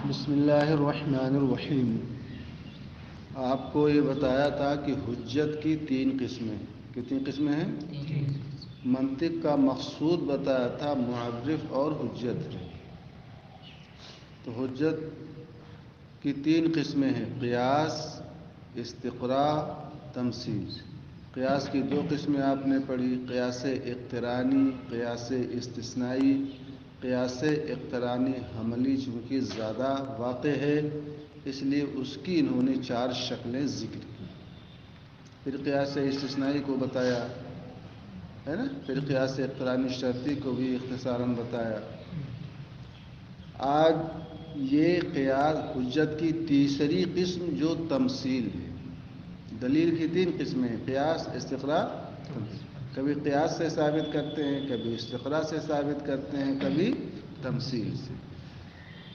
بسم اللہ الرحمن الرحیم۔ آپ کو یہ بتایا تھا کہ حجت کی 3 قسمیں، کتنی قسمیں ہیں؟ منطق کا مقصود بتایا تھا معرف اور حجت۔ تو حجت کی 3 قسمیں ہیں، قیاس، استقراء، تمثیل۔ قیاس کی 2 قسمیں آپ نے پڑھی، قیاس اقترانی، قیاس استثنائی۔ قیاس اقترانی حملی چونکہ زیادہ واقع ہے اس لیے اس کی انہوں نے 4 شکلیں ذکر کی۔ پھر قیاس استثنائی کو بتایا ہے نا، پھر قیاس اقترانی شرطی کو بھی اختصاراً بتایا۔ آج یہ قیاس حجت کی تیسری قسم جو تمثیل ہے۔ دلیل کی 3 قسمیں ہیں، قیاس، استقراء، تمثیل۔ کبھی قیاس سے ثابت کرتے ہیں، کبھی استقراء سے ثابت کرتے ہیں، کبھی تمثیل سے۔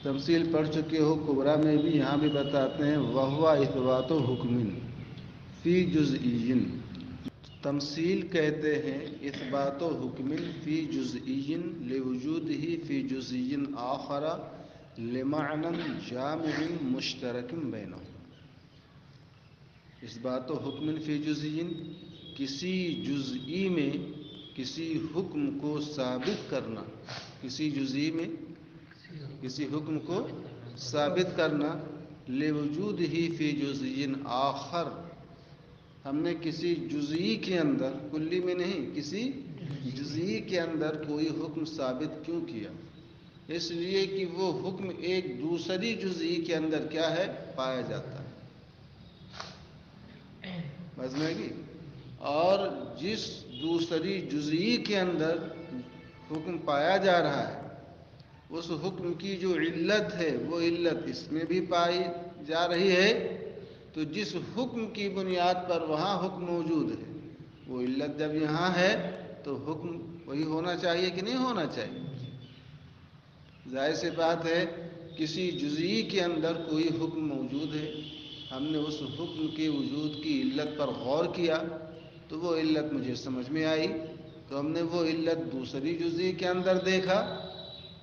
تمثیل پڑھ چکے ہو کبریٰ میں بھی، یہاں بھی بتاتے ہیں وَهُوَ اثبات حکم فی جزئی۔ تمثیل کہتے ہیں اثبات حکم فی جزئی لوجودہ فی جزئی آخر لمعنی جامع مشترک بینہما۔ اثبات حکم فی جزئی، کسی جزئی میں کسی حکم کو ثابت کرنا، کسی جزئی میں کسی حکم کو ثابت کرنا، لوجود ہی فی جزئی آخر، ہم نے کسی جزئی کے اندر، کلی میں نہیں، کسی جزئی کے اندر کوئی حکم ثابت کیوں کیا؟ اس لیے کہ وہ حکم ایک دوسری جزئی کے اندر کیا ہے، پایا جاتا ہے۔ سمجھ میں آئی؟ اور جس دوسری جزئی کے اندر حکم پایا جا رہا ہے اس حکم کی جو علت ہے وہ علت اس میں بھی پائی جا رہی ہے، تو جس حکم کی بنیاد پر وہاں حکم موجود ہے وہ علت جب یہاں ہے تو حکم وہی ہونا چاہیے کہ نہیں ہونا چاہیے؟ ظاہر سی بات ہے، کسی جزئی کے اندر کوئی حکم موجود ہے، ہم نے اس حکم کے وجود کی علت پر غور کیا تو وہ علت مجھے سمجھ میں آئی، تو ہم نے وہ علت دوسری جزئی کے اندر دیکھا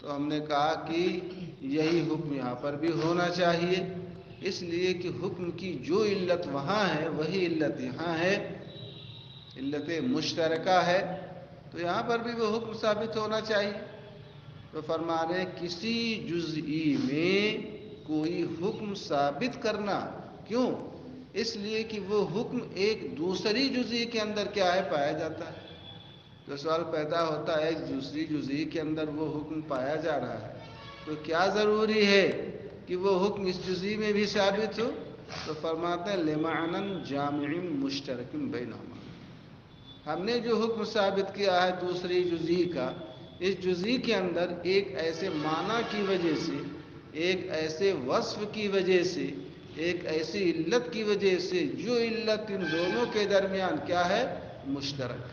تو ہم نے کہا کہ یہی حکم یہاں پر بھی ہونا چاہیے، اس لیے کہ حکم کی جو علت وہاں ہے وہی علت یہاں ہے، علت مشترکہ ہے، تو یہاں پر بھی وہ حکم ثابت ہونا چاہیے۔ تو فرما رہے کسی جزئی میں کوئی حکم ثابت کرنا، کیوں؟ اس لیے کہ وہ حکم ایک دوسری جزئی کے اندر کیا ہے، پایا جاتا ہے۔ تو سوال پیدا ہوتا ہے، ایک دوسری جزئی کے اندر وہ حکم پایا جا رہا ہے تو کیا ضروری ہے کہ وہ حکم اس جزئی میں بھی ثابت ہو؟ تو فرماتے ہیں لمعنی جامع مشترک بینہما، ہم نے جو حکم ثابت کیا ہے دوسری جزئی کا، اس جزئی کے اندر ایک ایسے معنی کی وجہ سے، ایک ایسے وصف کی وجہ سے، ایک ایسی علت کی وجہ سے جو علت ان دونوں کے درمیان کیا ہے، مشترک،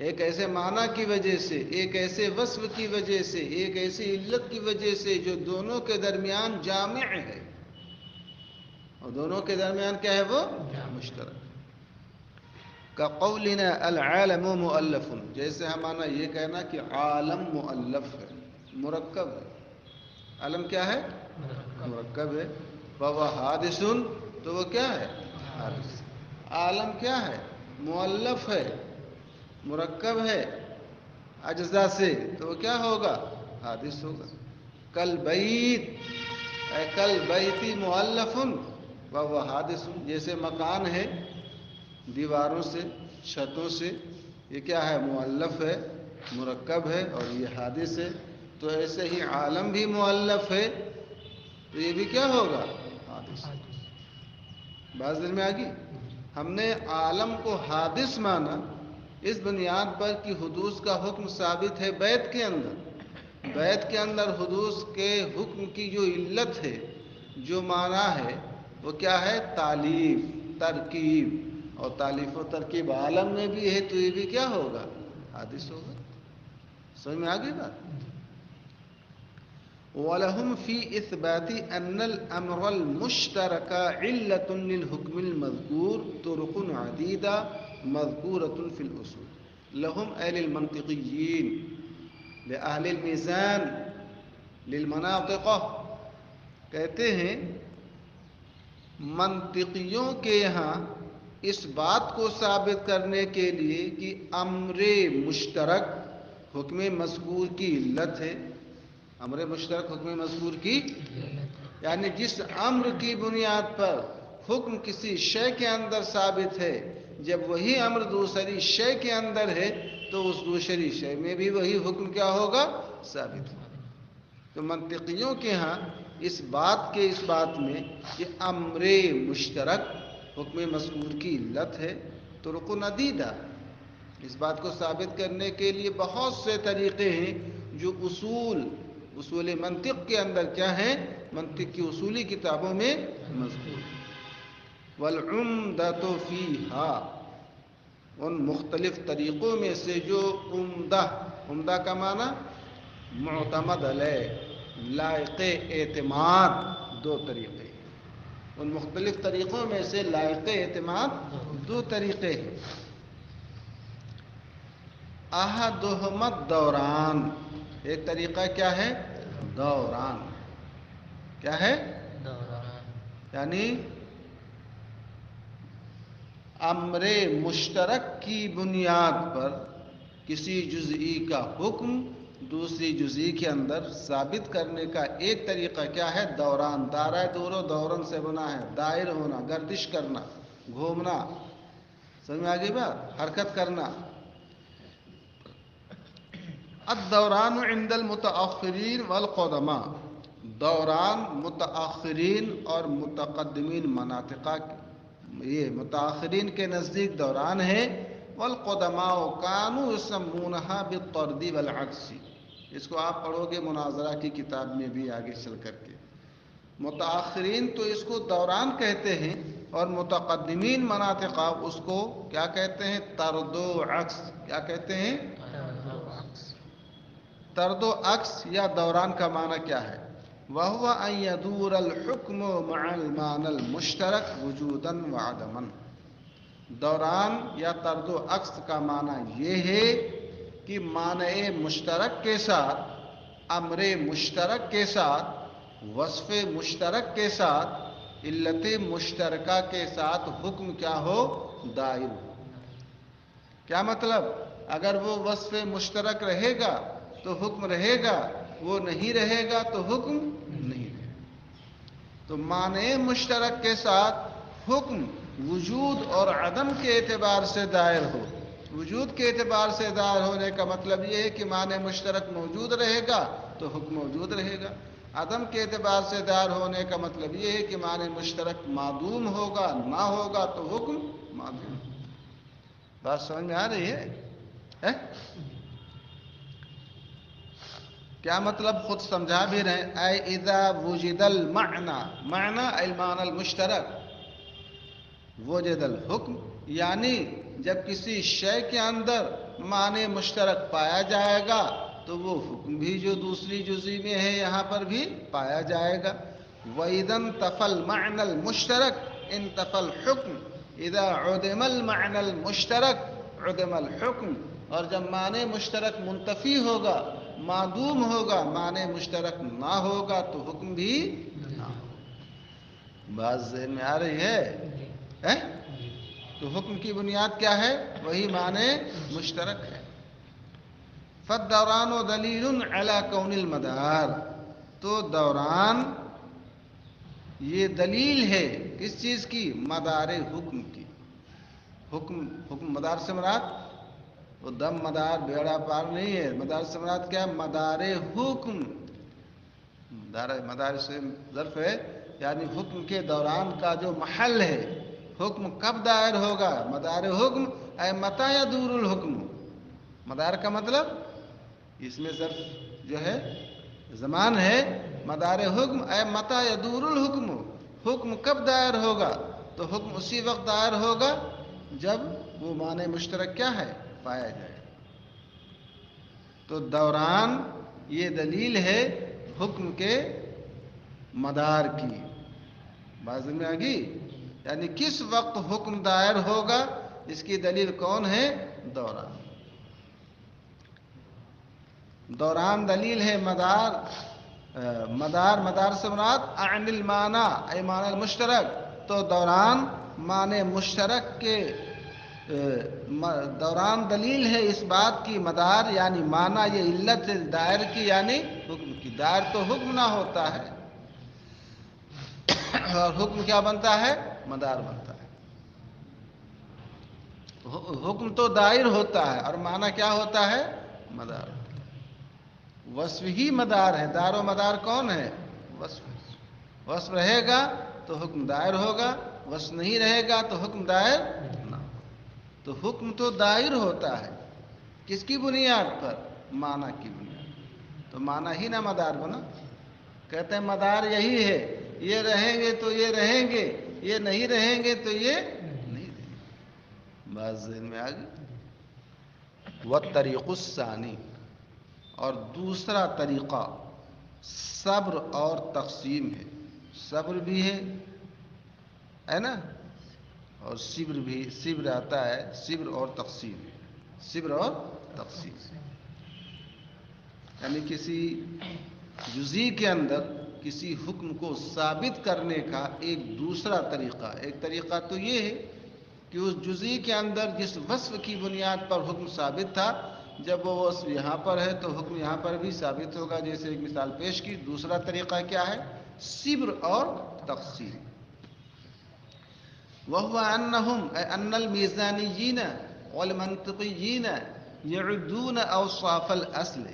ایک ایسے معنی کی وجہ سے، ایک ایسے وصف کی وجہ سے، ایک ایسی علت کی وجہ سے جو دونوں کے درمیان جامع ہے، اور دونوں کے درمیان کیا ہے، وہ مشترک۔ کقولنا العالم مؤلف، جیسے ہمارا یہ کہنا کہ عالم مؤلف ہے، مرکب ہے۔ عالم کیا ہے، مرکب ہے۔ وهو حادث، تو وہ کیا ہے، حادث۔ عالم کیا ہے، مؤلف ہے، مرکب ہے اجزاء سے، تو وہ کیا ہوگا، حادث ہوگا۔ کل بیت، اے کل بیتی مؤلف وهو حادث، جیسے مکان ہے دیواروں سے، چھتوں سے، یہ کیا ہے، مؤلف ہے، مرکب ہے، اور یہ حادث ہے۔ تو ایسے ہی عالم بھی مؤلف ہے تو یہ بھی کیا ہوگا، حادث۔ بات دل میں آ گئی؟ ہم نے عالم کو حادث مانا اس بنیاد پر کہ حدوث کا حکم ثابت ہے بیت کے اندر، بیت کے اندر حدوث کے حکم کی جو علت ہے، جو معنی ہے، وہ کیا ہے، تالیف، ترکیب، اور تالیف و ترکیب عالم میں بھی ہے تو یہ بھی کیا ہوگا، حادث ہوگا۔ سمجھ میں آ گئی بات؟ وَلَهُمْ فِي إِثْبَاتِ أَنَّ الْأَمْرَ الْمُشْتَرَكَ عِلَّةٌ لِلْحُكْمِ الْمَذْكُورِ طُرُقٌ عَدِيدَةٌ مَذْكُورَةٌ فِي الْأُصُولِ لَهُمْ أَهْلِ الْمَنْطِقِيِّينَ لِأَهْلِ الْمِيزَانِ للمناطق کہتے ہیں منطقیوں کے یہاں اس بات کو ثابت کرنے کے لیے کہ امر مشترک حکم مذکور کی علت ہے. امر مشترک حکم مذکور کی یعنی جس امر کی بنیاد پر حکم کسی شے کے اندر ثابت ہے، جب وہی امر دوسری شے کے اندر ہے تو اس دوسری شے میں بھی وہی حکم کیا ہوگا؟ ثابت ہوگا. تو منطقیوں کے ہاں اس بات میں کہ امر مشترک حکم مذکور کی علت ہے. طرق عدیدہ، اس بات کو ثابت کرنے کے لیے بہت سے طریقے ہیں جو اصول منطق کے اندر کیا ہیں؟ منطق کی اصولی کتابوں میں مذکور ہیں. والعمدۃ فیہا، ان مختلف طریقوں میں سے جو عمدہ کا معنی معتمد علیہ، لائق اعتماد، دو طریقے ہیں. ان مختلف طریقوں میں سے لائق اعتماد دو طریقے ہیں. احدہم الدوران، ایک طریقہ کیا ہے؟ دوران. کیا ہے؟ دوران. یعنی امر مشترک کی بنیاد پر کسی جزئی کا حکم دوسری جزئی کے اندر ثابت کرنے کا ایک طریقہ کیا ہے؟ دوران. دائرہ دورن سے بنا ہے، دائر ہونا، گردش کرنا، گھومنا. سمجھ میں آگئی بات؟ حرکت کرنا. الدوران عند المتاخرین والقدماء، دوران متاخرین اور متقدمین مناطقہ، یہ متاخرین کے نزدیک دوران ہے. والقدماء كانوا يسمونها بالطرد والعكس، اس کو آپ پڑھو گے مناظرہ کی کتاب میں بھی آگے چل کر کے. متاخرین تو اس کو دوران کہتے ہیں اور متقدمین مناطقہ اس کو کیا کہتے ہیں؟ طرد و عکس. کیا کہتے ہیں؟ طرد و عکس یا دوران کا معنی کیا ہے؟ وَهُوَ أَن يَدُورَ الْحُكْمُ مَعَ الْمَعْنَى الْمُشْتَرَكِ وُجُودًا وَعَدَمًا. دوران یا طرد و عکس کا معنی یہ ہے کہ معنی مشترک کے ساتھ، امر مشترک کے ساتھ، وصف مشترک کے ساتھ، علت مشترکہ کے ساتھ حکم کیا ہو؟ دائر ہو. کیا مطلب؟ اگر وہ وصف مشترک رہے گا تو حکم رہے گا، وہ نہیں رہے گا تو حکم نہیں رہے گا. تو معنی مشترک کے ساتھ حکم وجود اور عدم کے اعتبار سے دائر ہو. وجود کے اعتبار سے دائر ہونے کا مطلب یہ ہے کہ معنی مشترک موجود رہے گا تو حکم موجود رہے گا. عدم کے اعتبار سے دائر ہونے کا مطلب یہ ہے کہ معنی مشترک معدوم ہوگا، نہ ہوگا تو حکم معدوم. بات سمجھ میں آ رہی ہے؟ کیا مطلب؟ خود سمجھا بھی رہے ہیں. اے اذا وجد المعنى، معنی المعنى المشترک، وجد الحکم، یعنی جب کسی شے کے اندر معنی مشترک پایا جائے گا تو وہ حکم بھی جو دوسری جزئی میں ہے یہاں پر بھی پایا جائے گا. وَإِذَا انْتَفَى الْمَعْنَى الْمُشْتَرَكُ انْتَفَى الْحُكْمُ. اذا عدم المعنى المشترک عدم الحکم. اور جب معنی مشترک منتفی ہوگا، معدوم ہوگا، معنی مشترک نہ ہوگا تو حکم بھی نہ ہوگا. بات ذہن میں آ رہی ہے؟ تو حکم کی بنیاد کیا ہے؟ وہی معنی مشترک ہے. فالدوران دلیل علی کون المدار، تو دوران یہ دلیل ہے کس چیز کی؟ مدار حکم کی. حکم مدار سے مراد وہ دم مدار بیڑا پار نہیں ہے. مدار سے مراد کیا؟ مدار حکم. مدار سے ظرف ہے، یعنی حکم کے دوران کا جو محل ہے. حکم کب دائر ہوگا؟ مدار حکم اے متى يدور الحکم. مدار کا مطلب اس میں ظرف جو ہے زمان ہے. مدار حکم اے متى يدور الحکم، حکم کب دائر ہوگا؟ تو حکم اسی وقت دائر ہوگا جب وہ معنی مشترک کیا ہے؟ پایا جائے. تو دوران یہ دلیل ہے حکم کے مدار کی. بات میں آ گئی؟ یعنی کس وقت حکم دائر ہوگا اس کی دلیل کون ہے؟ دوران. دوران دلیل ہے مدار مدار سے مراد عن المعنی اے معنی المشترک، تو دوران معنی مشترک کے دوران دلیل ہے اس بات کی مدار یعنی معنی یہ علت ہے دائر کی یعنی حکم کی. دائر تو حکم نہ ہوتا ہے اور حکم کیا بنتا ہے؟ مدار بنتا ہے. حکم تو دائر ہوتا ہے اور معنی کیا ہوتا ہے؟ مدار. وصف ہی مدار ہے. دار و مدار کون ہے؟ وصف. وصف رہے گا تو حکم دائر ہوگا، وصف نہیں رہے گا تو حکم دائر نہ ہوگا. تو حکم تو دائر ہوتا ہے. کس کی بنیاد پر؟ معنی کی بنیاد. تو معنی ہی نہ مدار بنا. کہتے ہیں مدار یہی ہے، یہ رہیں گے تو یہ رہیں گے، یہ نہیں رہیں گے تو یہ نہیں رہیں گے. بات ذہن میں آ گئی. والطریق الثانی، اور دوسرا طریقہ صبر اور تقسیم ہے. صبر بھی ہے نا، اور صبر بھی. صبر آتا ہے صبر اور تقسیم. صبر اور تقسیم یعنی کسی جزئی کے اندر کسی حکم کو ثابت کرنے کا ایک دوسرا طریقہ. ایک طریقہ تو یہ ہے کہ اس جزئی کے اندر جس وصف کی بنیاد پر حکم ثابت تھا، جب وہ وصف یہاں پر ہے تو حکم یہاں پر بھی ثابت ہوگا. جیسے ایک مثال پیش کی. دوسرا طریقہ کیا ہے؟ صبر اور تقسیم. وهو أن الميزانيين والمنطقيين يعدون أوصاف الأصل.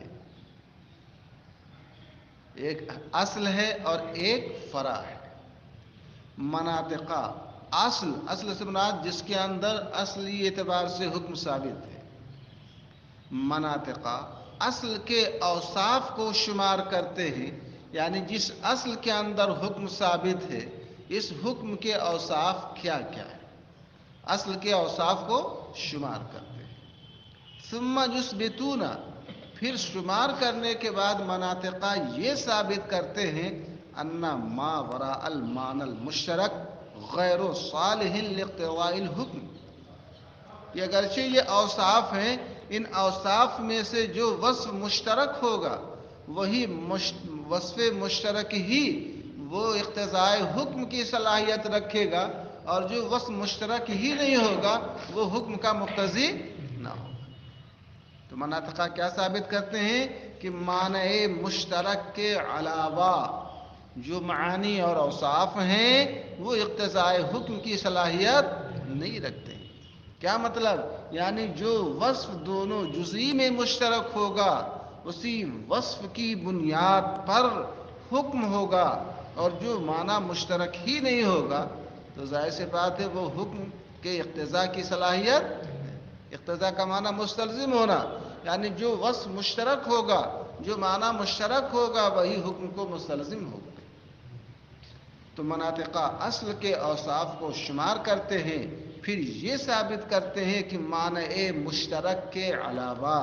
ایک اصل ہے اور ایک فرع ہے. مناطقہ اصل سے مراد جس کے اندر اصلی اعتبار سے حکم ثابت ہے. مناطقہ اصل کے اوصاف کو شمار کرتے ہیں، یعنی جس اصل کے اندر حکم ثابت ہے اس حکم کے اوصاف کیا کیا ہے، اصل کے اوصاف کو شمار کرتے ہیں. ثم یثبتون، پھر شمار کرنے کے بعد مناطقہ یہ ثابت کرتے ہیں ان ما وراء المعنى المشترک غیر صالح لاقتضاء الحکم. یہ اگرچہ یہ اوصاف ہیں، ان اوصاف میں سے جو وصف مشترک ہوگا وہی وصف مشترک ہی وہ اقتضاء حکم کی صلاحیت رکھے گا، اور جو وصف مشترک ہی نہیں ہوگا وہ حکم کا مقتضی نہ ہوگا. تو مناطقہ کیا ثابت کرتے ہیں کہ معنی مشترک کے علاوہ جو معانی اور اوصاف ہیں وہ اقتضاء حکم کی صلاحیت نہیں رکھتے ہیں. کیا مطلب؟ یعنی جو وصف دونوں جزئی میں مشترک ہوگا اسی وصف کی بنیاد پر حکم ہوگا، اور جو معنی مشترک ہی نہیں ہوگا تو ظاہر سی بات ہے وہ حکم کے اقتضاء کی صلاحیت. اقتضاء کا معنی مستلزم ہونا، یعنی جو وصف مشترک ہوگا، جو معنی مشترک ہوگا وہی حکم کو مستلزم ہوگا. تو مناطقہ اصل کے اوصاف کو شمار کرتے ہیں، پھر یہ ثابت کرتے ہیں کہ معنی مشترک کے علاوہ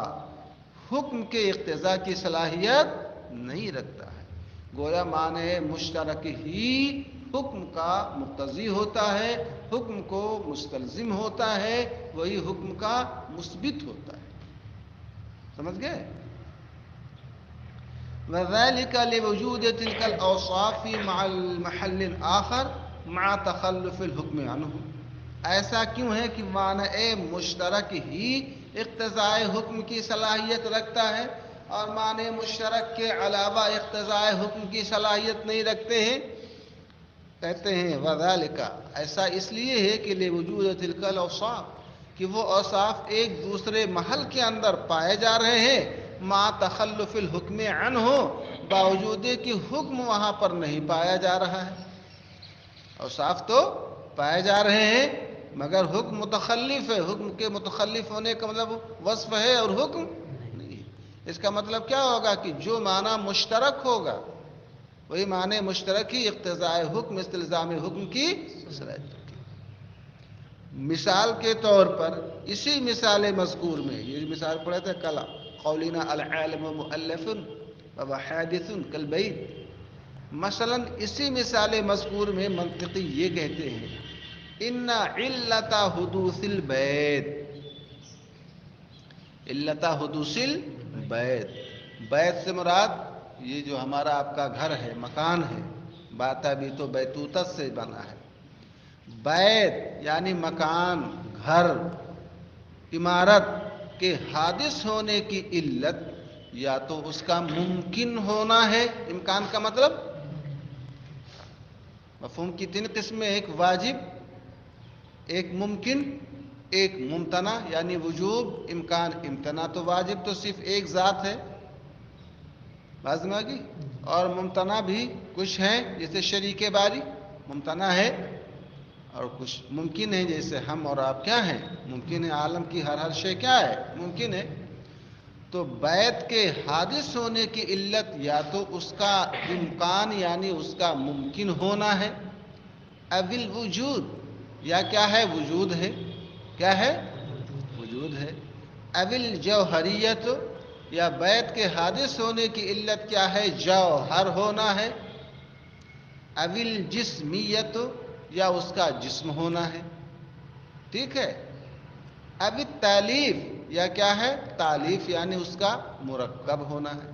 حکم کے اقتضاء کی صلاحیت نہیں رکھتا ہے. گویا معنی مشترک ہی حکم کا مقتضی ہوتا ہے، حکم کو مستلزم ہوتا ہے، وہی حکم کا مثبت ہوتا ہے. سمجھ گئے؟ وذلك لوجود تلك الاوصاف مع المحل الاخر مع تخلف الحكم عنه. ایسا کیوں ہے کہ معنی مشترک ہی اقتضاء حکم کی صلاحیت رکھتا ہے اور معنی مشترک کے علاوہ اقتضاء حکم کی صلاحیت نہیں رکھتے ہیں؟ کہتے ہیں وذلك، ایسا اس لیے ہے کہ لوجود تلك الاوصاف، کہ وہ اوصاف ایک دوسرے محل کے اندر پائے جا رہے ہیں، مع تخلف الحکم عنہ، باوجود کہ حکم وہاں پر نہیں پایا جا رہا ہے. اوصاف تو پائے جا رہے ہیں مگر حکم متخلف ہے. حکم کے متخلف ہونے کا مطلب وصف ہے اور حکم نہیں ہے. اس کا مطلب کیا ہوگا کہ جو معنی مشترک ہوگا وہی معنی مشترک ہی اقتضاء حکم استلزام حکم کی صلاحیت. مثال کے طور پر اسی مثال مذکور میں، یہ مثال پڑھے تھے کل، قولنا العالم مؤلف و حادث کالبید. مثلا اسی مثال مذکور میں منطقی یہ کہتے ہیں ان علت حدوث البید، علت حدوث البید، بید سے مراد یہ جو ہمارا آپ کا گھر ہے، مکان ہے، باتا بھی تو بیتوتت سے بنا ہے. بیت یعنی مکان، گھر، عمارت کے حادث ہونے کی علت یا تو اس کا ممکن ہونا ہے. امکان کا مطلب مفہوم کی 3 قسمیں، ایک واجب، ایک ممکن، ایک ممتنع یعنی وجوب، امکان، امتناع. تو واجب تو صرف ایک ذات ہے، بات میں آگی. اور ممتنع بھی کچھ ہیں جیسے شریک باری ممتنع ہے، اور کچھ ممکن ہے جیسے ہم اور آپ کیا ہیں، ممکن ہے. عالم کی ہر شے کیا ہے، ممکن ہے. تو بیت کے حادث ہونے کی علت یا تو اس کا امکان یعنی اس کا ممکن ہونا ہے، اول وجود یا کیا ہے، وجود ہے. کیا ہے، وجود ہے. اول جوہریت یا بیت کے حادث ہونے کی علت کیا ہے، جوہر ہونا ہے. اول جسمیت یا اس کا جسم ہونا ہے. ٹھیک ہے. اب تالیف یا کیا ہے، تالیف یعنی اس کا مرکب ہونا ہے.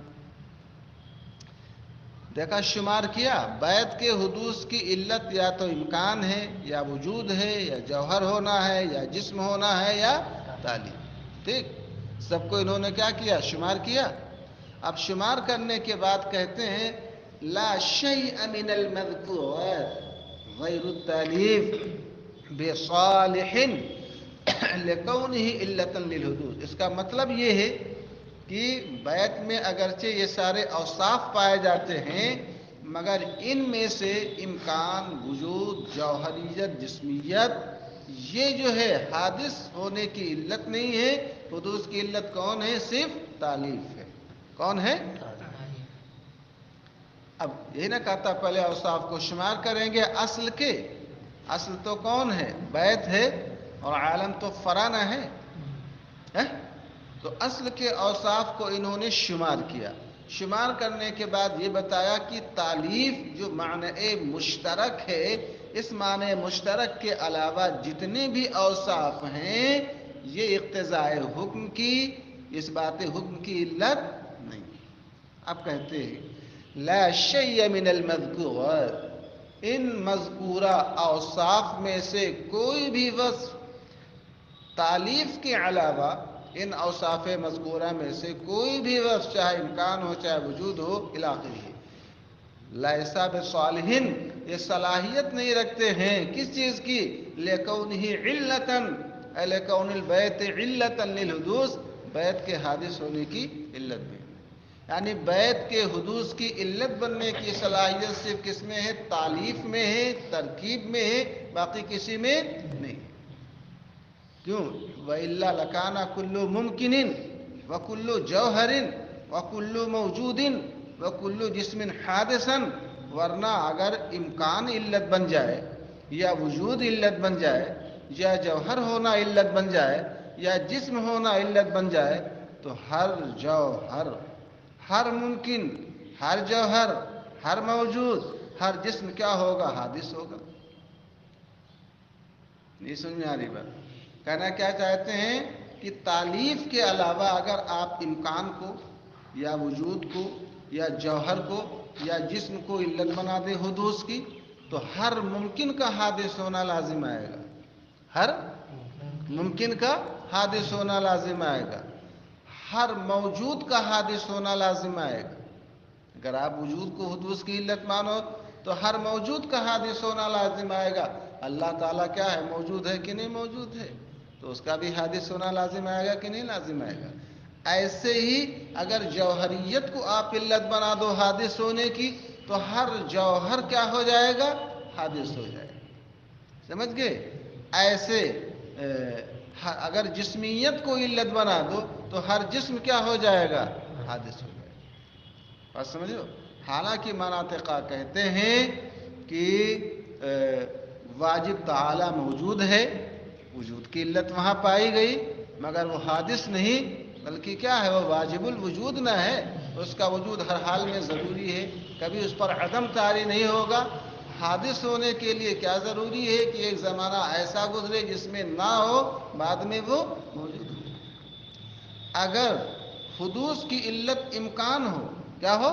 دیکھا، شمار کیا، بیت کے حدوث کی علت یا تو امکان ہے یا وجود ہے یا جوہر ہونا ہے یا جسم ہونا ہے یا تالیف. ٹھیک، سب کو انہوں نے کیا کیا، شمار کیا. اب شمار کرنے کے بعد کہتے ہیں لا شیء من المذکورات غیر التالیف بصالح لکونہ علۃ للحدوث. اس کا مطلب یہ ہے کہ بیت میں اگرچہ یہ سارے اوصاف پائے جاتے ہیں، مگر ان میں سے امکان، وجود، جوہریت، جسمیت، یہ جو ہے حادث ہونے کی علت نہیں ہے. حدوث کی علت کون ہے، صرف تالیف ہے. کون ہے؟ اب یہ نہ کہتا پہلے اوصاف کو شمار کریں گے اصل کے. اصل تو کون ہے، بیت ہے، اور عالم تو فرع نہ ہے. تو اصل کے اوصاف کو انہوں نے شمار کیا. شمار کرنے کے بعد یہ بتایا کہ تالیف جو معنی مشترک ہے، اس معنی مشترک کے علاوہ جتنے بھی اوصاف ہیں یہ اقتضاء حکم کی، اس بات حکم کی علت نہیں. اب کہتے ہیں لا شیء من المذکورات، ان مذکورہ اوصاف میں سے کوئی بھی وصف تالیف کے علاوہ، ان اوصاف مذکورہ میں سے کوئی بھی وصف چاہے امکان ہو چاہے وجود ہو الی آخرہ، لیسا بصالح، یہ صلاحیت نہیں رکھتے ہیں کس چیز کی، لکونہ علۃ، اے لکون البیت علۃ للحدوث، بیت کے حادث ہونے کی علت میں. یعنی بیت کے حدوث کی علت بننے کی صلاحیت صرف کس میں ہے، تالیف میں ہے، ترکیب میں ہے، باقی کسی میں نہیں. کیوں؟ وَإِلَّا لَكَانَ كُلُّ مُمْكِنٍ وَكُلُّ جَوْهَرٍ وَكُلُّ مَوْجُودٍ وَكُلُّ جِسْمٍ حَادِثًا، ورنہ اگر امکان علت بن جائے یا وجود علت بن جائے یا جوہر ہونا علت بن جائے یا جسم ہونا علت بن جائے تو ہر جوہر، ہر ممکن، ہر جوہر، ہر موجود، ہر جسم کیا ہوگا، حادث ہوگا. نہیں سمجھ میں آ رہی بات؟ کہنا کیا چاہتے ہیں کہ تالیف کے علاوہ اگر آپ امکان کو یا وجود کو یا جوہر کو یا جسم کو علت بنا دیں حدوث کی، تو ہر ممکن کا حادث ہونا لازم آئے گا. ہر ممکن کا حادث ہونا لازم آئے گا. ہر موجود کا حادث ہونا لازم آئے گا. اگر آپ وجود کو حدوث کی علت مانو تو ہر موجود کا حادث ہونا لازم آئے گا. اللہ تعالیٰ کیا ہے، موجود ہے کہ نہیں موجود ہے، تو اس کا بھی حادث ہونا لازم آئے گا کہ نہیں لازم آئے گا. ایسے ہی اگر جوہریت کو آپ علت بنا دو حادث ہونے کی تو ہر جوہر کیا ہو جائے گا، حادث ہو جائے گا. سمجھ گئے؟ ایسے اگر جسمیت کو علت بنا دو تو ہر جسم کیا ہو جائے گا، حادث ہو جائے گا. بات سمجھو؟ حالانکہ مناطقہ کہتے ہیں کہ واجب تعالی موجود ہے، وجود کی علت وہاں پائی گئی، مگر وہ حادث نہیں بلکہ کیا ہے، وہ واجب الوجود نہ ہے، اس کا وجود ہر حال میں ضروری ہے، کبھی اس پر عدم طاری نہیں ہوگا. حادث ہونے کے لیے کیا ضروری ہے کہ ایک زمانہ ایسا گزرے جس میں نہ ہو، بعد میں وہ موجود ہو. اگر حدوث کی علت امکان ہو، کیا ہو،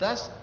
10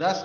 10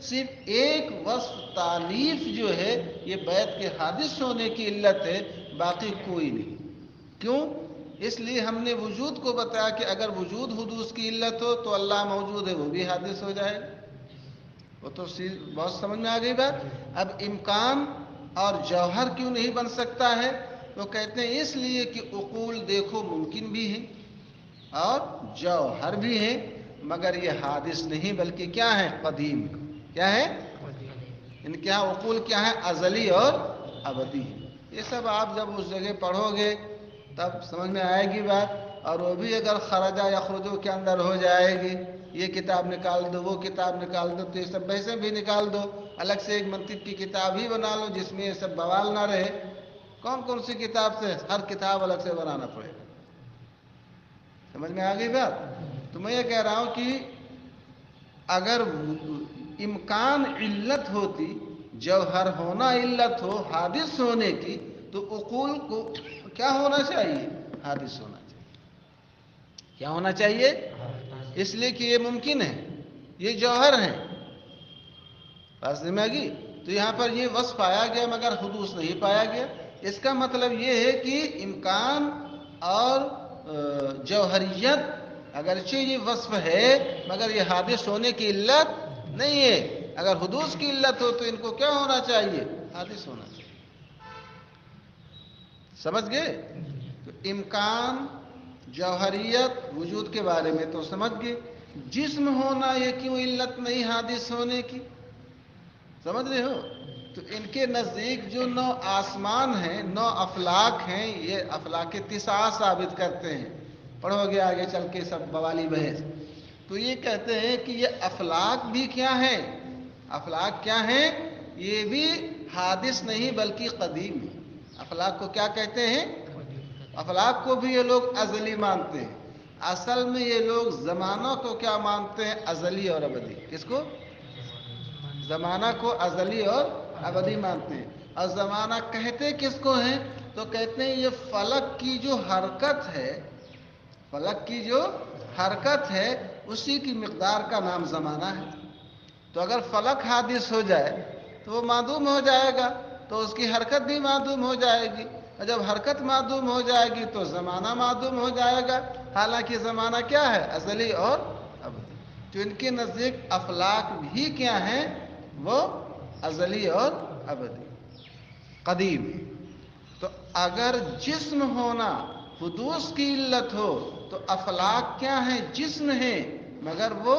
صرف ایک وصف تالیف جو ہے یہ بیت کے حادث ہونے کی علت ہے، باقی کوئی نہیں۔ کیوں؟ اس لیے ہم نے وجود کو بتایا کہ اگر وجود حدوث کی علت ہو تو اللہ موجود ہے، وہ بھی حادث ہو جائے گا۔ وہ تو بہت سمجھ میں آ گئی بات۔ اب امکان اور جوہر کیوں نہیں بن سکتا ہے؟ وہ کہتے ہیں اس لیے کہ عقول دیکھو ممکن بھی ہے اور جوہر بھی ہے، مگر یہ حادث نہیں بلکہ کیا ہے؟ قدیم۔ کیا ہے؟ ان کیا عقول کیا ہے؟ ازلی اور ابدی ہے۔ یہ سب آپ جب اس جگہ پڑھو گے تب سمجھ میں آئے گی بات۔ اور وہ بھی اگر خرجہ یا خرجو کے اندر ہو جائے گی، یہ کتاب نکال دو، وہ کتاب نکال دو، تو یہ سب بحثیں بھی نکال دو، الگ سے ایک منطق کی کتاب ہی بنا لو جس میں یہ سب بوال نہ رہے۔ کون کون سی کتاب سے؟ ہر کتاب الگ سے بنانا پڑے گا۔ سمجھ میں آ گئی بات؟ تو میں یہ کہہ رہا ہوں کہ اگر امکان علت ہوتی، جوہر ہونا علت ہو حادث ہونے کی، تو عقول کو کیا ہونا چاہیے؟ حادث ہونا چاہیے۔ کیا ہونا چاہیے؟ اس لیے کہ یہ ممکن ہے، یہ جوہر ہیں۔ بات سمجھ میں آ گئی؟ تو یہاں پر یہ وصف پایا گیا مگر حدوث نہیں پایا گیا۔ اس کا مطلب یہ ہے کہ امکان اور جوہریت اگرچہ یہ وصف ہے مگر یہ حادث ہونے کی علت نہیں ہے۔ اگر حدوث کی علت ہو تو ان کو کیا ہونا چاہیے؟ حادث ہونا چاہیے۔ سمجھ گئے؟ تو امکان، جوہریت، وجود کے بارے میں تو سمجھ گئے۔ جسم ہونا یہ کیوں علت نہیں حادث ہونے کی؟ سمجھ رہے ہو؟ تو ان کے نزدیک جو 9 آسمان ہیں، 9 افلاک ہیں، یہ افلاک تسعہ ثابت کرتے ہیں۔ پڑھو گے آگے چل کے سب بوالی بحث۔ تو یہ کہتے ہیں کہ یہ افلاک بھی کیا ہیں؟ افلاک کیا ہیں؟ یہ بھی حادث نہیں بلکہ قدیم ہے۔ افلاک کو کیا کہتے ہیں؟ افلاک کو بھی یہ لوگ ازلی مانتے ہیں۔ اصل میں یہ لوگ زمانہ کو کیا مانتے ہیں؟ ازلی اور ابدی۔ کس کو؟ زمانہ کو ازلی اور ابدی مانتے ہیں۔ اور زمانہ کہتے کس کو ہیں؟ تو کہتے ہیں یہ فلک کی جو حرکت ہے، فلک کی جو حرکت ہے اسی کی مقدار کا نام زمانہ ہے۔ تو اگر فلک حادث ہو جائے تو وہ معدوم ہو جائے گا، تو اس کی حرکت بھی معدوم ہو جائے گی، اور جب حرکت معدوم ہو جائے گی تو زمانہ معدوم ہو جائے گا۔ حالانکہ زمانہ کیا ہے؟ ازلی اور ابدی۔ تو ان کے نزدیک افلاک بھی کیا ہیں؟ وہ ازلی اور ابدی، قدیم۔ تو اگر جسم ہونا حدوث کی علت ہو تو افلاک کیا ہیں؟ جسم ہیں مگر وہ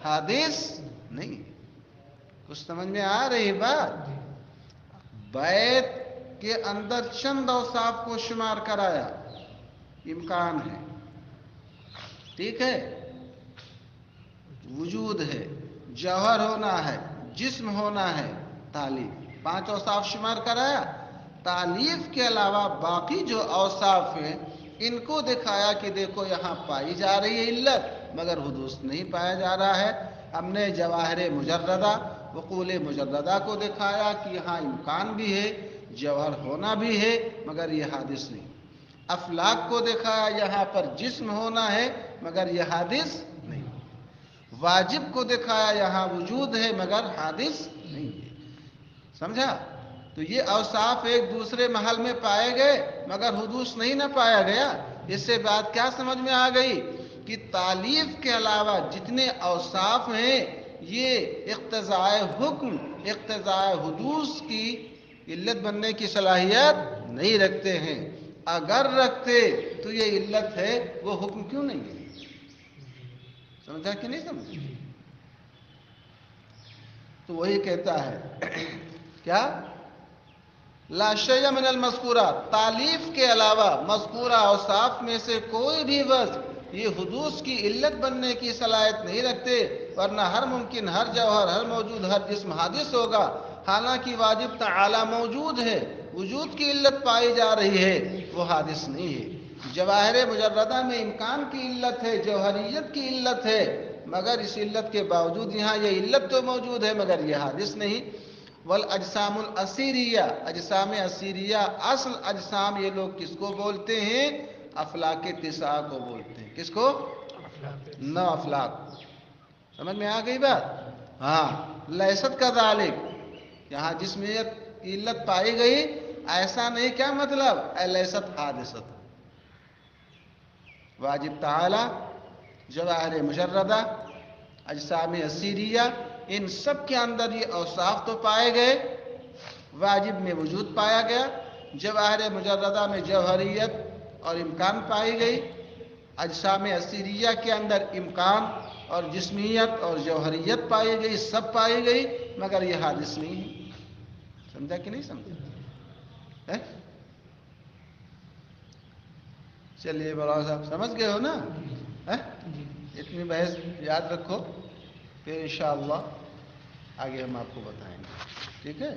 حادث نہیں۔ کچھ سمجھ میں آ رہی بات؟ بیت کے اندر چند اوصاف کو شمار کرایا، امکان ہے، ٹھیک ہے، وجود ہے، جوہر ہونا ہے، جسم ہونا ہے، تالیف، 5 اوصاف شمار کرایا۔ تالیف کے علاوہ باقی جو اوصاف ہیں ان کو دکھایا کہ دیکھو یہاں پائی جا رہی ہے علت مگر حدوث نہیں پایا جا رہا ہے۔ ہم نے جواہر مجردہ، وقول مجردہ کو دکھایا کہ یہاں امکان بھی ہے، جوہر ہونا بھی ہے مگر یہ حادث نہیں۔ افلاک کو دکھایا یہاں پر جسم ہونا ہے مگر یہ حادث نہیں۔ واجب کو دکھایا یہاں وجود ہے مگر حادث نہیں ہے۔ سمجھا؟ تو یہ اوصاف ایک دوسرے محل میں پائے گئے مگر حدوث نہیں نہ پایا گیا۔ اس سے بات کیا سمجھ میں آ گئی کہ تالیف کے علاوہ جتنے اوصاف ہیں یہ اقتضاء حکم، اقتضاء حدوث کی علت بننے کی صلاحیت نہیں رکھتے ہیں۔ اگر رکھتے تو یہ علت ہے، وہ حکم کیوں نہیں ہے؟ سمجھا کہ نہیں سمجھا؟ تو وہی کہتا ہے کیا؟ لا شیء من المذکورات، تالیف کے علاوہ مذکورہ اوصاف میں سے کوئی بھی وصف یہ حدوث کی علت بننے کی صلاحیت نہیں رکھتے، ورنہ ہر ممکن، ہر جوہر، ہر موجود، ہر جسم حادث ہوگا۔ حالانکہ واجب تعالی موجود ہے، وجود کی علت پائی جا رہی ہے، وہ حادث نہیں ہے۔ جواہر مجردہ میں امکان کی علت ہے، جوہریت کی علت ہے، مگر اس علت کے باوجود یہاں یہ علت تو موجود ہے مگر یہ حادث نہیں۔ والاجسام الاسیریہ، اجسام اسیریہ، اصل اجسام یہ لوگ کس کو بولتے ہیں؟ افلاک تسعہ کو بولتے ہیں۔ کس کو؟ 9 افلاک۔ سمجھ میں آ گئی بات؟ ہاں، لیست کا ذالک، یہاں جسمیت کی علت پائی گئی، ایسا نہیں، کیا مطلب؟ لیست حادثت، واجب تعالی، جواہر مجردہ، اجسام اثیریہ، ان سب کے اندر یہ اوصاف تو پائے گئے، واجب میں وجود پایا گیا، جواہر مجردہ میں جوہریت اور امکان پائی گئی، اجسام اثیریہ کے اندر امکان اور جسمیت اور جوہریت پائی گئی، سب پائی گئی، مگر یہ حادث نہیں ہے۔ سمجھا کہ نہیں سمجھا؟ چلیے بڑا صاحب سمجھ گئے ہو نا؟ اتنی بحث یاد رکھو، پھر انشاءاللہ آگے ہم آپ کو بتائیں گے، ٹھیک ہے؟